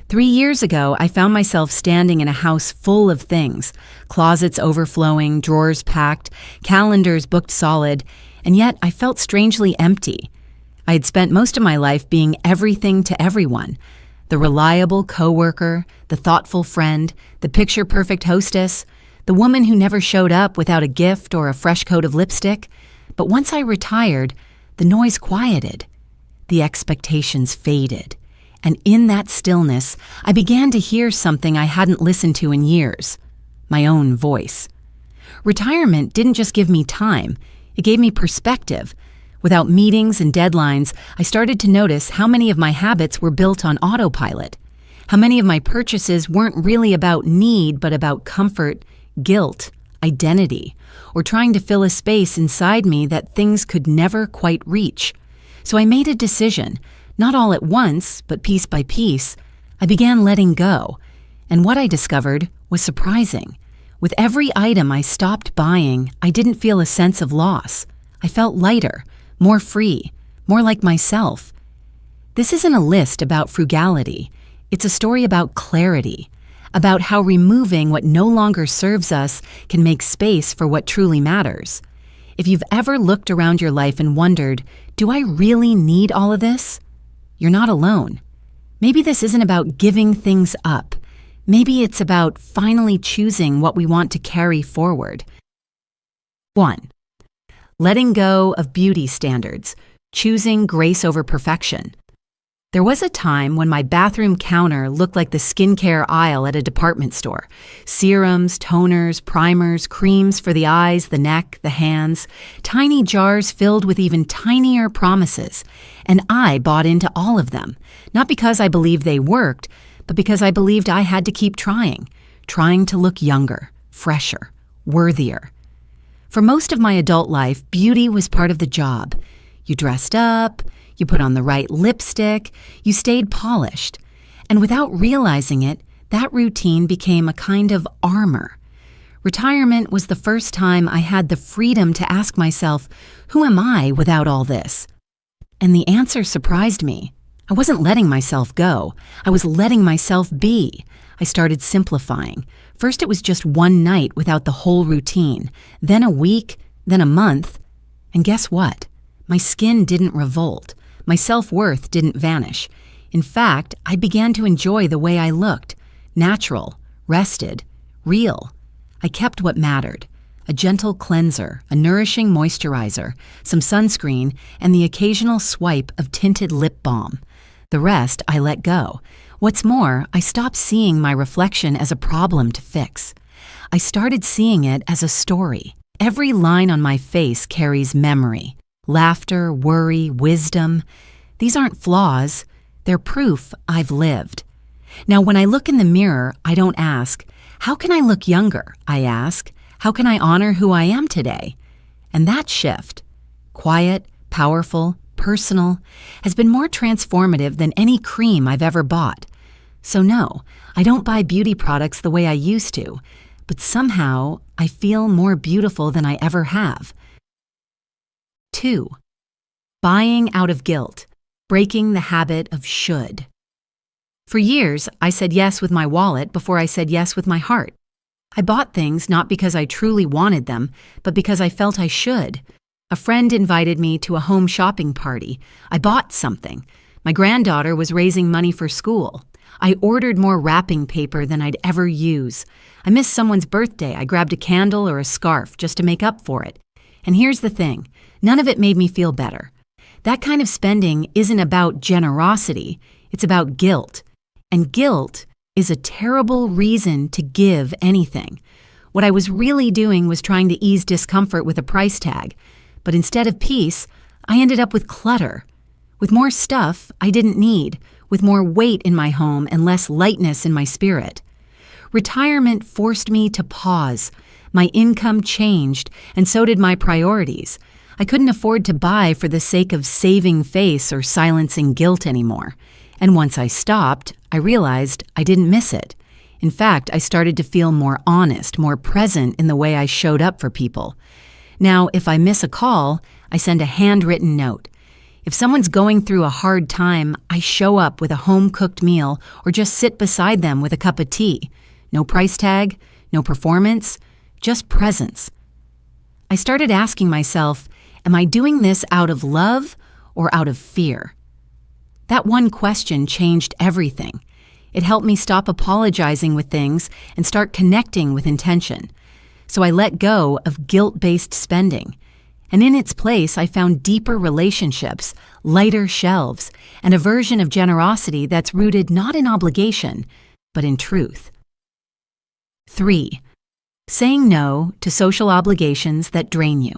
3 years ago, I found myself standing in a house full of things, closets overflowing, drawers packed, calendars booked solid, and yet I felt strangely empty. I had spent most of my life being everything to everyone: the reliable coworker, the thoughtful friend, the picture-perfect hostess, the woman who never showed up without a gift or a fresh coat of lipstick. But once I retired, the noise quieted. The expectations faded. And in that stillness, I began to hear something I hadn't listened to in years: my own voice. Retirement didn't just give me time, it gave me perspective. Without meetings and deadlines, I started to notice how many of my habits were built on autopilot, how many of my purchases weren't really about need but about comfort, guilt, identity, or trying to fill a space inside me that things could never quite reach. So I made a decision. Not all at once, but piece by piece, I began letting go, and what I discovered was surprising. With every item I stopped buying, I didn't feel a sense of loss. I felt lighter, more free, more like myself. This isn't a list about frugality. It's a story about clarity, about how removing what no longer serves us can make space for what truly matters. If you've ever looked around your life and wondered, do I really need all of this? You're not alone. Maybe this isn't about giving things up. Maybe it's about finally choosing what we want to carry forward. 1. Letting go of beauty standards, choosing grace over perfection. There was a time when my bathroom counter looked like the skincare aisle at a department store. Serums, toners, primers, creams for the eyes, the neck, the hands, tiny jars filled with even tinier promises. And I bought into all of them, not because I believed they worked, but because I believed I had to keep trying to look younger, fresher, worthier. For most of my adult life, beauty was part of the job. You dressed up, you put on the right lipstick, you stayed polished. And without realizing it, that routine became a kind of armor. Retirement was the first time I had the freedom to ask myself, who am I without all this? And the answer surprised me. I wasn't letting myself go. I was letting myself be. I started simplifying. First, it was just one night without the whole routine, then a week, then a month. And guess what? My skin didn't revolt. My self-worth didn't vanish. In fact, I began to enjoy the way I looked: natural, rested, real. I kept what mattered: a gentle cleanser, a nourishing moisturizer, some sunscreen, and the occasional swipe of tinted lip balm. The rest I let go. What's more, I stopped seeing my reflection as a problem to fix. I started seeing it as a story. Every line on my face carries memory. Laughter, worry, wisdom. These aren't flaws. They're proof I've lived. Now, when I look in the mirror, I don't ask, how can I look younger? I ask, how can I honor who I am today? And that shift, quiet, powerful, personal, has been more transformative than any cream I've ever bought. So no, I don't buy beauty products the way I used to, but somehow I feel more beautiful than I ever have. 2. Buying out of guilt, breaking the habit of should. For years, I said yes with my wallet before I said yes with my heart. I bought things not because I truly wanted them, but because I felt I should. A friend invited me to a home shopping party. I bought something. My granddaughter was raising money for school. I ordered more wrapping paper than I'd ever use. I missed someone's birthday. I grabbed a candle or a scarf just to make up for it. And here's the thing. None of it made me feel better. That kind of spending isn't about generosity. It's about guilt. And guilt is a terrible reason to give anything. What I was really doing was trying to ease discomfort with a price tag. But instead of peace, I ended up with clutter. With more stuff I didn't need, with more weight in my home and less lightness in my spirit. Retirement forced me to pause. My income changed, and so did my priorities. I couldn't afford to buy for the sake of saving face or silencing guilt anymore. And once I stopped, I realized I didn't miss it. In fact, I started to feel more honest, more present in the way I showed up for people. Now, if I miss a call, I send a handwritten note. If someone's going through a hard time, I show up with a home-cooked meal or just sit beside them with a cup of tea. No price tag, no performance, just presence. I started asking myself, am I doing this out of love or out of fear? That one question changed everything. It helped me stop apologizing with things and start connecting with intention. So I let go of guilt-based spending. And in its place, I found deeper relationships, lighter shelves, and a version of generosity that's rooted not in obligation, but in truth. 3. Saying no to social obligations that drain you.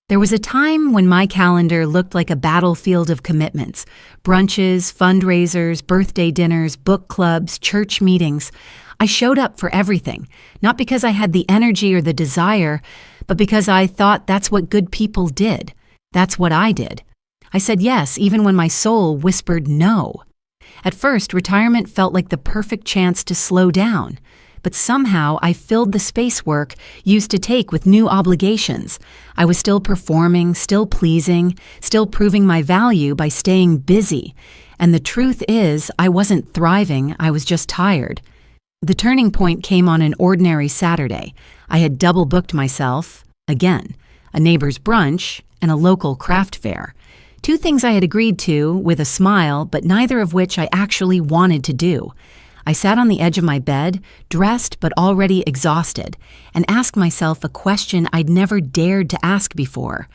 There was a time when my calendar looked like a battlefield of commitments: brunches, fundraisers, birthday dinners, book clubs, church meetings. I showed up for everything, not because I had the energy or the desire, but because I thought that's what good people did. That's what I did. I said yes even when my soul whispered no. At first, retirement felt like the perfect chance to slow down. But somehow I filled the space work used to take with new obligations. I was still performing, still pleasing, still proving my value by staying busy. And the truth is, I wasn't thriving, I was just tired. The turning point came on an ordinary Saturday. I had double booked myself, again, a neighbor's brunch and a local craft fair. 2 things I had agreed to with a smile, but neither of which I actually wanted to do. I sat on the edge of my bed, dressed but already exhausted, and asked myself a question I'd never dared to ask before.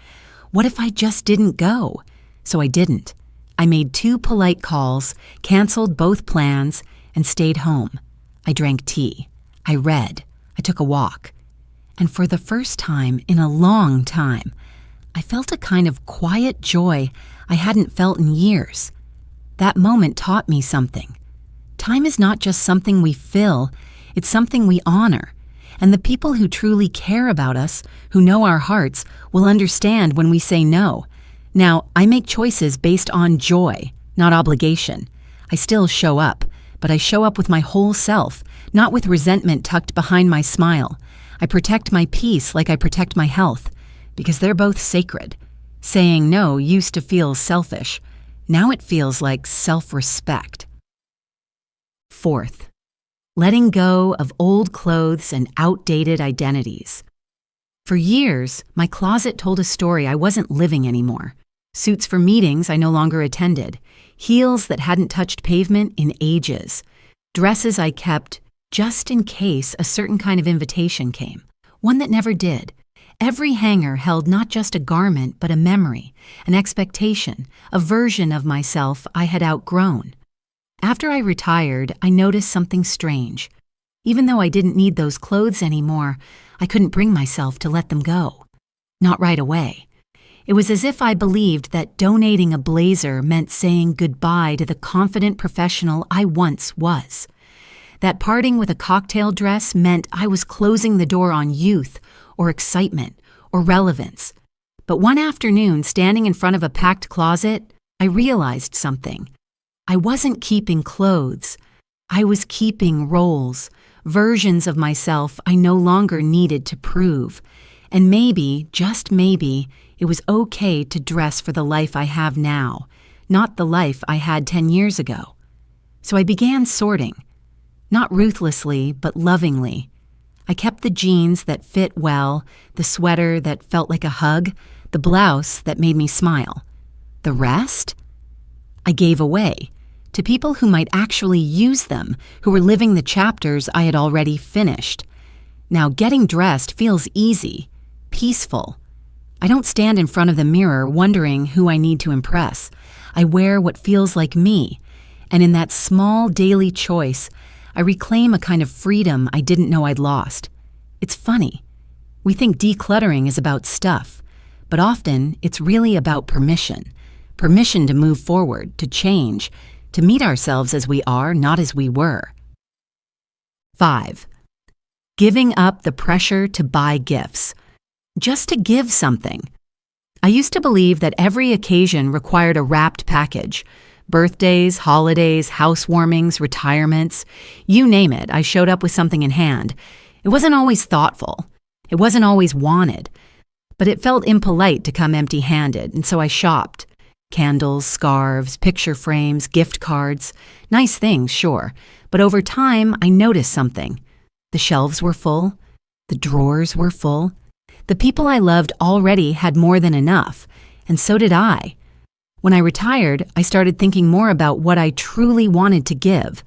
What if I just didn't go? So I didn't. I made 2 polite calls, canceled both plans, and stayed home. I drank tea. I read. I took a walk. And for the first time in a long time, I felt a kind of quiet joy I hadn't felt in years. That moment taught me something. Time is not just something we fill, it's something we honor. And the people who truly care about us, who know our hearts, will understand when we say no. Now, I make choices based on joy, not obligation. I still show up, but I show up with my whole self, not with resentment tucked behind my smile. I protect my peace like I protect my health, because they're both sacred. Saying no used to feel selfish. Now it feels like self-respect. 4th, letting go of old clothes and outdated identities. For years, my closet told a story I wasn't living anymore. Suits for meetings I no longer attended, heels that hadn't touched pavement in ages, dresses I kept just in case a certain kind of invitation came, one that never did. Every hanger held not just a garment, but a memory, an expectation, a version of myself I had outgrown. After I retired, I noticed something strange. Even though I didn't need those clothes anymore, I couldn't bring myself to let them go. Not right away. It was as if I believed that donating a blazer meant saying goodbye to the confident professional I once was. That parting with a cocktail dress meant I was closing the door on youth or excitement or relevance. But one afternoon, standing in front of a packed closet, I realized something. I wasn't keeping clothes. I was keeping roles, versions of myself I no longer needed to prove. And maybe, just maybe, it was okay to dress for the life I have now, not the life I had 10 years ago. So I began sorting. Not ruthlessly, but lovingly. I kept the jeans that fit well, the sweater that felt like a hug, the blouse that made me smile. The rest? I gave away to people who might actually use them, who were living the chapters I had already finished. Now, getting dressed feels easy, peaceful. I don't stand in front of the mirror wondering who I need to impress. I wear what feels like me, and in that small daily choice, I reclaim a kind of freedom I didn't know I'd lost. It's funny. We think decluttering is about stuff, but often it's really about permission. Permission to move forward, to change, to meet ourselves as we are, not as we were. 5. Giving up the pressure to buy gifts. Just to give something. I used to believe that every occasion required a wrapped package. Birthdays, holidays, housewarmings, retirements, you name it, I showed up with something in hand. It wasn't always thoughtful. It wasn't always wanted. But it felt impolite to come empty-handed, and so I shopped. Candles, scarves, picture frames, gift cards. Nice things, sure. But over time, I noticed something. The shelves were full. The drawers were full. The people I loved already had more than enough, and so did I. When I retired, I started thinking more about what I truly wanted to give,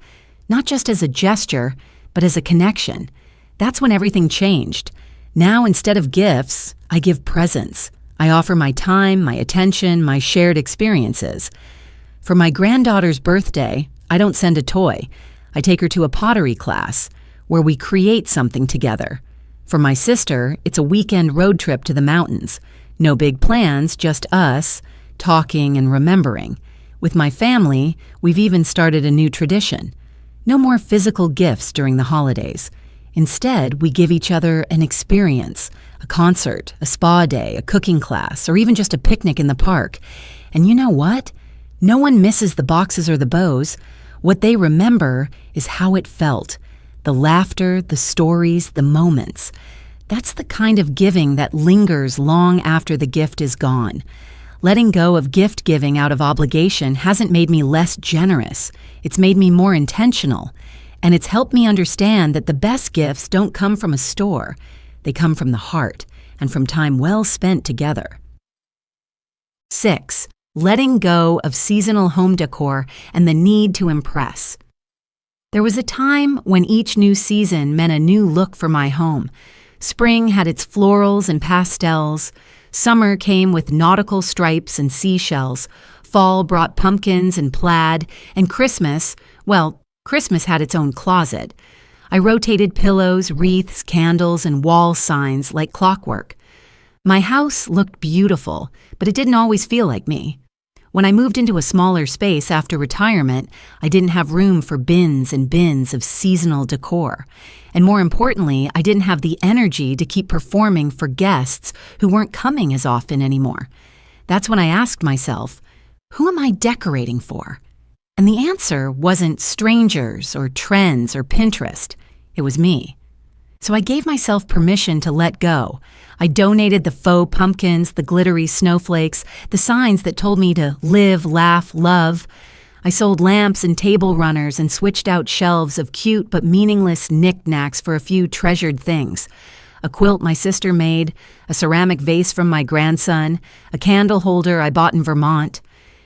not just as a gesture, but as a connection. That's when everything changed. Now, instead of gifts, I give presents. I offer my time, my attention, my shared experiences. For my granddaughter's birthday, I don't send a toy. I take her to a pottery class where we create something together. For my sister, it's a weekend road trip to the mountains. No big plans, just us, talking and remembering. With my family, we've even started a new tradition. No more physical gifts during the holidays. Instead, we give each other an experience, a concert, a spa day, a cooking class, or even just a picnic in the park. And you know what? No one misses the boxes or the bows. What they remember is how it felt. The laughter, the stories, the moments. That's the kind of giving that lingers long after the gift is gone. Letting go of gift giving out of obligation hasn't made me less generous. It's made me more intentional. And it's helped me understand that the best gifts don't come from a store. They come from the heart and from time well spent together. 6. Letting go of seasonal home decor and the need to impress. There was a time when each new season meant a new look for my home. Spring had its florals and pastels. Summer came with nautical stripes and seashells. Fall brought pumpkins and plaid. And Christmas, well, Christmas had its own closet. I rotated pillows, wreaths, candles, and wall signs like clockwork. My house looked beautiful, but it didn't always feel like me. When I moved into a smaller space after retirement, I didn't have room for bins and bins of seasonal decor. And more importantly, I didn't have the energy to keep performing for guests who weren't coming as often anymore. That's when I asked myself, who am I decorating for? And the answer wasn't strangers or trends or Pinterest. It was me. So I gave myself permission to let go. I donated the faux pumpkins, the glittery snowflakes, the signs that told me to live, laugh, love. I sold lamps and table runners and switched out shelves of cute but meaningless knickknacks for a few treasured things. A quilt my sister made, a ceramic vase from my grandson, a candle holder I bought in Vermont.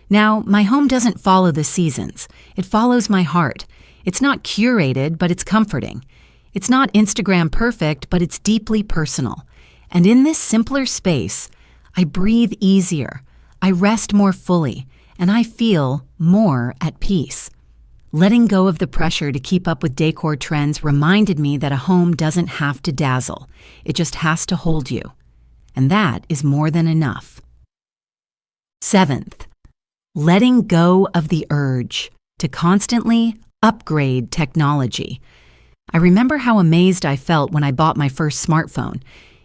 Now, my home doesn't follow the seasons. It follows my heart. It's not curated, but it's comforting. It's not Instagram perfect, but it's deeply personal. And in this simpler space, I breathe easier, I rest more fully, and I feel more at peace. Letting go of the pressure to keep up with decor trends reminded me that a home doesn't have to dazzle. It just has to hold you. And that is more than enough. 7th, letting go of the urge to constantly upgrade technology. I remember how amazed I felt when I bought my first smartphone.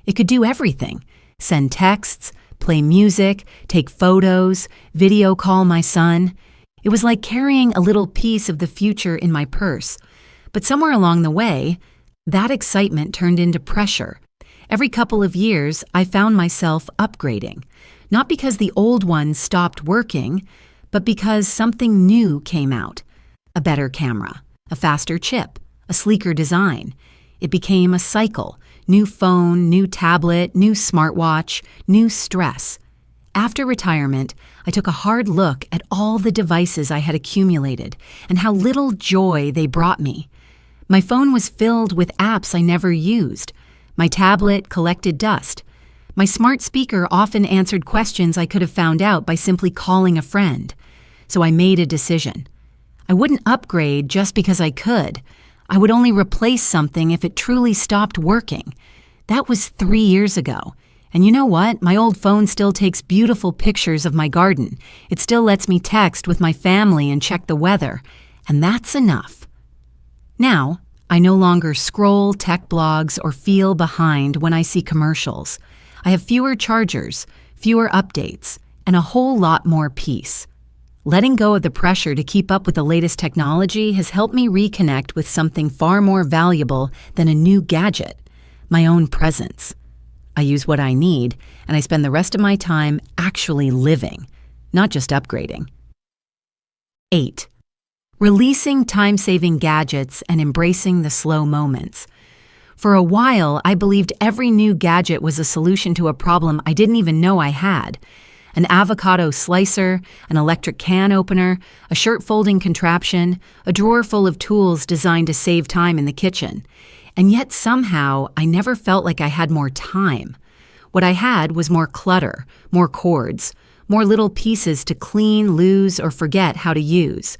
It could do everything: send texts, play music, take photos, video call my son. It was like carrying a little piece of the future in my purse. But somewhere along the way, that excitement turned into pressure. Every couple of years, I found myself upgrading. Not because the old one stopped working, but because something new came out. A better camera, a faster chip, a sleeker design. It became a cycle. New phone, new tablet, new smartwatch, new stress. After retirement, I took a hard look at all the devices I had accumulated and how little joy they brought me. My phone was filled with apps I never used. My tablet collected dust. My smart speaker often answered questions I could have found out by simply calling a friend. So I made a decision. I wouldn't upgrade just because I could. I would only replace something if it truly stopped working. That was 3 years ago. And you know what? My old phone still takes beautiful pictures of my garden. It still lets me text with my family and check the weather. And that's enough. Now, I no longer scroll tech blogs or feel behind when I see commercials. I have fewer chargers, fewer updates, and a whole lot more peace. Letting go of the pressure to keep up with the latest technology has helped me reconnect with something far more valuable than a new gadget: my own presence. I use what I need, and I spend the rest of my time actually living, not just upgrading. 8. Releasing time-saving gadgets and embracing the slow moments. For a while, I believed every new gadget was a solution to a problem I didn't even know I had. An avocado slicer, an electric can opener, a shirt-folding contraption, a drawer full of tools designed to save time in the kitchen. And yet somehow, I never felt like I had more time. What I had was more clutter, more cords, more little pieces to clean, lose, or forget how to use.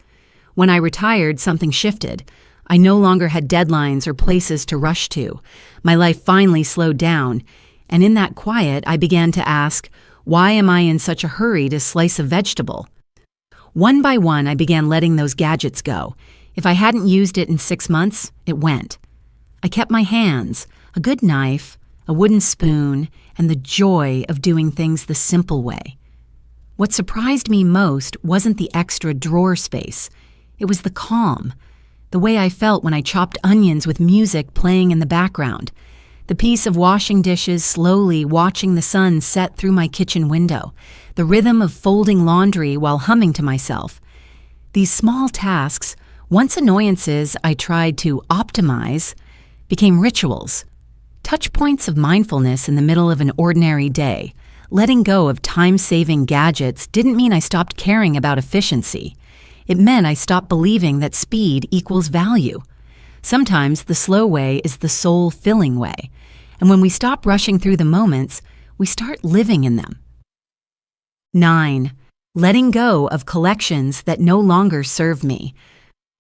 When I retired, something shifted. I no longer had deadlines or places to rush to. My life finally slowed down, and in that quiet, I began to ask, why am I in such a hurry to slice a vegetable? One by one, I began letting those gadgets go. If I hadn't used it in 6 months, it went. I kept my hands, a good knife, a wooden spoon, and the joy of doing things the simple way. What surprised me most wasn't the extra drawer space. It was the calm, the way I felt when I chopped onions with music playing in the background, the peace of washing dishes slowly watching the sun set through my kitchen window, the rhythm of folding laundry while humming to myself. These small tasks, once annoyances I tried to optimize, became rituals, touch points of mindfulness in the middle of an ordinary day. Letting go of time-saving gadgets didn't mean I stopped caring about efficiency. It meant I stopped believing that speed equals value. Sometimes the slow way is the soul-filling way, and when we stop rushing through the moments, we start living in them. 9. Letting go of collections that no longer serve me.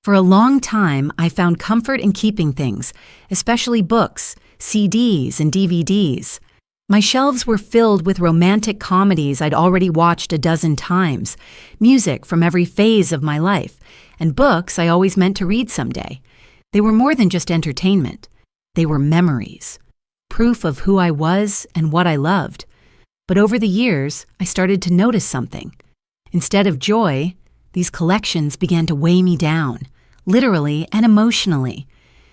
For a long time, I found comfort in keeping things, especially books, CDs, and DVDs. My shelves were filled with romantic comedies I'd already watched a dozen times, music from every phase of my life, and books I always meant to read someday. They were more than just entertainment. They were memories, proof of who I was and what I loved. But over the years, I started to notice something. Instead of joy, these collections began to weigh me down, literally and emotionally.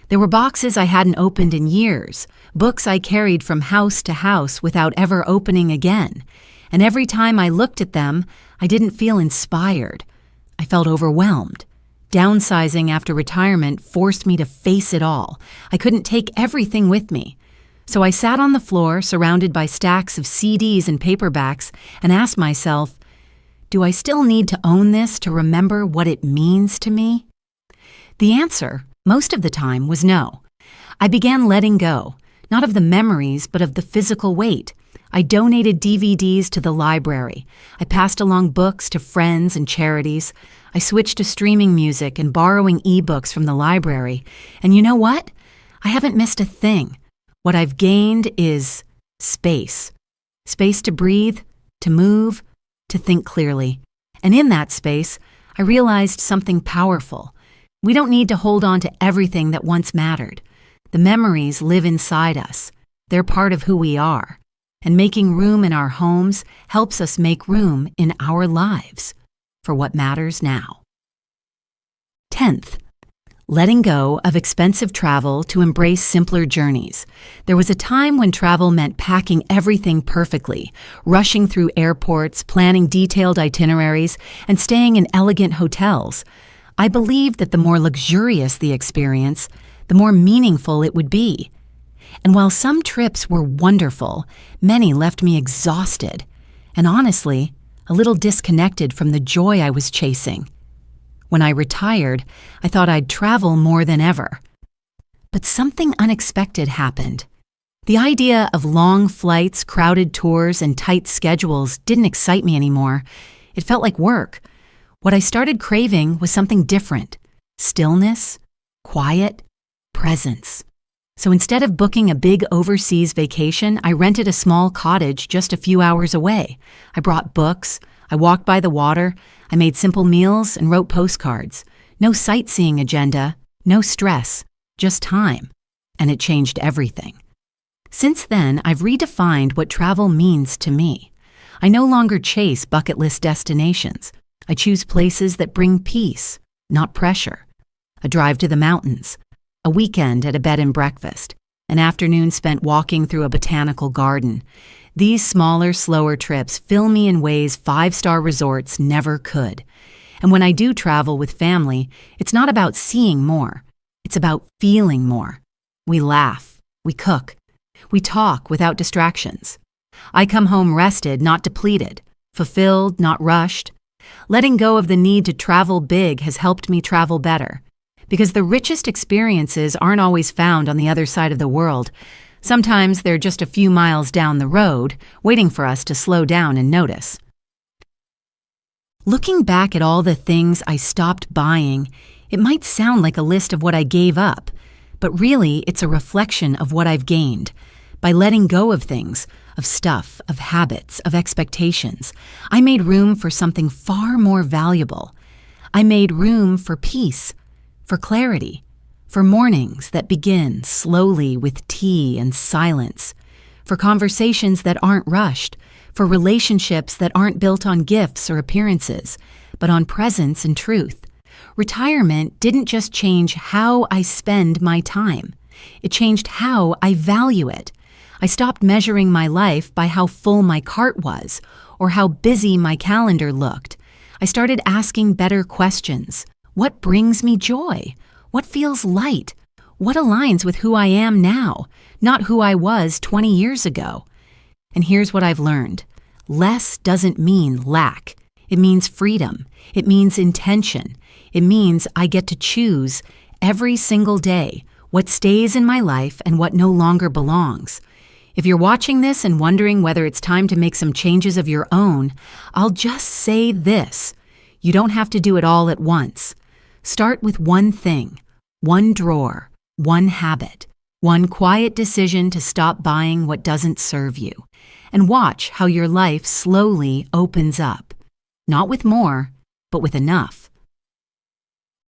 There were boxes I hadn't opened in years, books I carried from house to house without ever opening again. And every time I looked at them, I didn't feel inspired. I felt overwhelmed. Downsizing after retirement forced me to face it all. I couldn't take everything with me. So I sat on the floor, surrounded by stacks of CDs and paperbacks, and asked myself, do I still need to own this to remember what it means to me? The answer, most of the time, was no. I began letting go, not of the memories, but of the physical weight. I donated DVDs to the library. I passed along books to friends and charities. I switched to streaming music and borrowing ebooks from the library. And you know what? I haven't missed a thing. What I've gained is space. Space to breathe, to move, to think clearly. And in that space, I realized something powerful. We don't need to hold on to everything that once mattered. The memories live inside us. They're part of who we are. And making room in our homes helps us make room in our lives for what matters now. 10th, letting go of expensive travel to embrace simpler journeys. There was a time when travel meant packing everything perfectly, rushing through airports, planning detailed itineraries, and staying in elegant hotels. I believed that the more luxurious the experience, the more meaningful it would be. And while some trips were wonderful, many left me exhausted, and honestly, a little disconnected from the joy I was chasing. When I retired, I thought I'd travel more than ever. But something unexpected happened. The idea of long flights, crowded tours, and tight schedules didn't excite me anymore. It felt like work. What I started craving was something different: stillness, quiet, presence. So instead of booking a big overseas vacation, I rented a small cottage just a few hours away. I brought books, I walked by the water, I made simple meals and wrote postcards. No sightseeing agenda, no stress, just time. And it changed everything. Since then, I've redefined what travel means to me. I no longer chase bucket list destinations. I choose places that bring peace, not pressure. A drive to the mountains, a weekend at a bed and breakfast, an afternoon spent walking through a botanical garden. These smaller, slower trips fill me in ways five-star resorts never could. And when I do travel with family, it's not about seeing more. It's about feeling more. We laugh, we cook, we talk without distractions. I come home rested, not depleted, fulfilled, not rushed. Letting go of the need to travel big has helped me travel better. Because the richest experiences aren't always found on the other side of the world. Sometimes they're just a few miles down the road, waiting for us to slow down and notice. Looking back at all the things I stopped buying, it might sound like a list of what I gave up, but really it's a reflection of what I've gained. By letting go of things, of stuff, of habits, of expectations, I made room for something far more valuable. I made room for peace, for clarity, for mornings that begin slowly with tea and silence, for conversations that aren't rushed, for relationships that aren't built on gifts or appearances, but on presence and truth. Retirement didn't just change how I spend my time. It changed how I value it. I stopped measuring my life by how full my cart was or how busy my calendar looked. I started asking better questions. What brings me joy? What feels light? What aligns with who I am now, not who I was 20 years ago? And here's what I've learned. Less doesn't mean lack. It means freedom. It means intention. It means I get to choose every single day what stays in my life and what no longer belongs. If you're watching this and wondering whether it's time to make some changes of your own, I'll just say this. You don't have to do it all at once. Start with one thing, one drawer, one habit, one quiet decision to stop buying what doesn't serve you, and watch how your life slowly opens up. Not with more, but with enough.